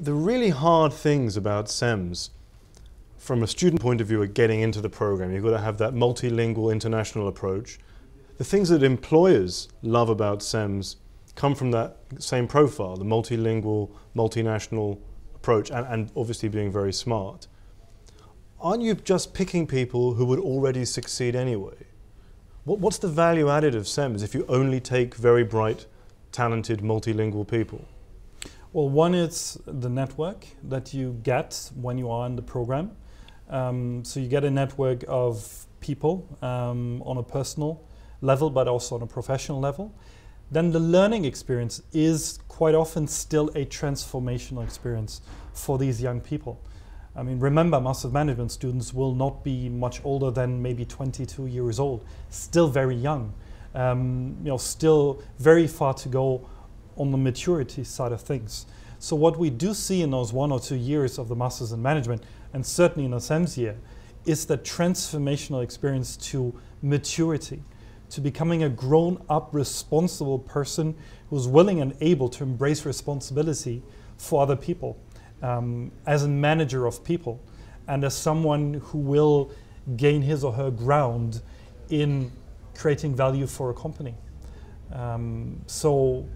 The really hard things about CEMS, from a student point of view, are getting into the program. You've got to have that multilingual international approach. The things that employers love about CEMS come from that same profile, the multilingual, multinational approach, and obviously being very smart. Aren't you just picking people who would already succeed anyway? What's the value added of CEMS if you only take very bright, talented, multilingual people? Well, one is the network that you get when you are in the program. So you get a network of people on a personal level, but also on a professional level. Then the learning experience is quite often still a transformational experience for these young people. I mean, remember, Master of Management students will not be much older than maybe 22 years old, still very young, still very far to go on the maturity side of things. So what we do see in those 1 or 2 years of the Masters in Management, and certainly in the CEMS year, is that transformational experience to maturity, to becoming a grown-up, responsible person who's willing and able to embrace responsibility for other people, as a manager of people, and as someone who will gain his or her ground in creating value for a company. So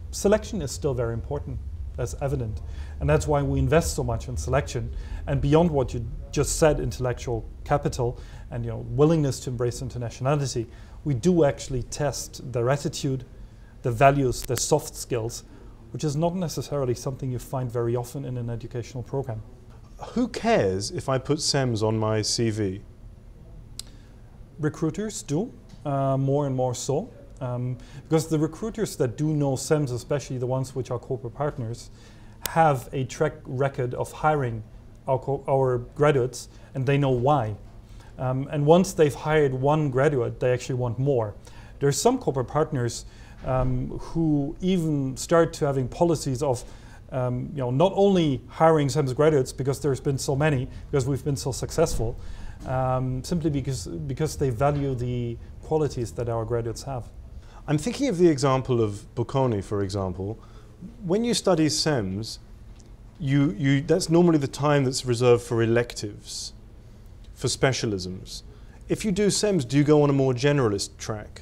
selection is still very important, that's evident. And that's why we invest so much in selection. And beyond what you just said, intellectual capital and willingness to embrace internationality, we do actually test their attitude, their values, their soft skills, which is not necessarily something you find very often in an educational program. Who cares if I put CEMS on my CV? Recruiters do, more and more so. Because the recruiters that do know CEMS, especially the ones which are corporate partners, have a track record of hiring our graduates, and they know why. And once they've hired one graduate, they actually want more. There are some corporate partners who even start to having policies of not only hiring CEMS graduates because there's been so many, because we've been so successful, simply because they value the qualities that our graduates have. I'm thinking of the example of Bocconi, for example. When you study CEMS, that's normally the time that's reserved for electives, for specialisms. If you do CEMS, do you go on a more generalist track?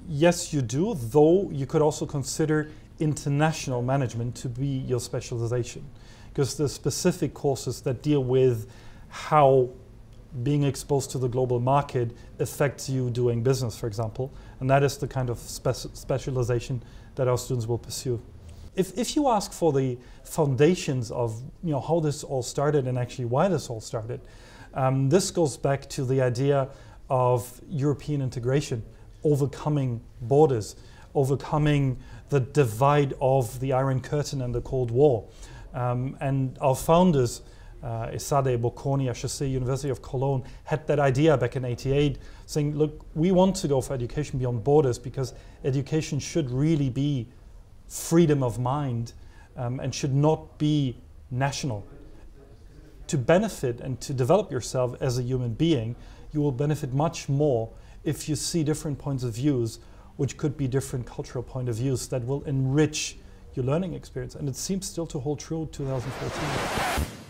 Yes, you do, though you could also consider international management to be your specialization, because the specific courses that deal with how being exposed to the global market affects you doing business, for example, and that is the kind of specialization that our students will pursue. If you ask for the foundations of how this all started and actually why this all started, this goes back to the idea of European integration, overcoming borders, overcoming the divide of the Iron Curtain and the Cold War. And our founders, Esade, Bocconi, HEC, University of Cologne, had that idea back in '88, saying, look, we want to go for education beyond borders because education should really be freedom of mind and should not be national. To benefit and to develop yourself as a human being, you will benefit much more if you see different points of views, which could be different cultural point of views that will enrich your learning experience. And it seems still to hold true in 2014.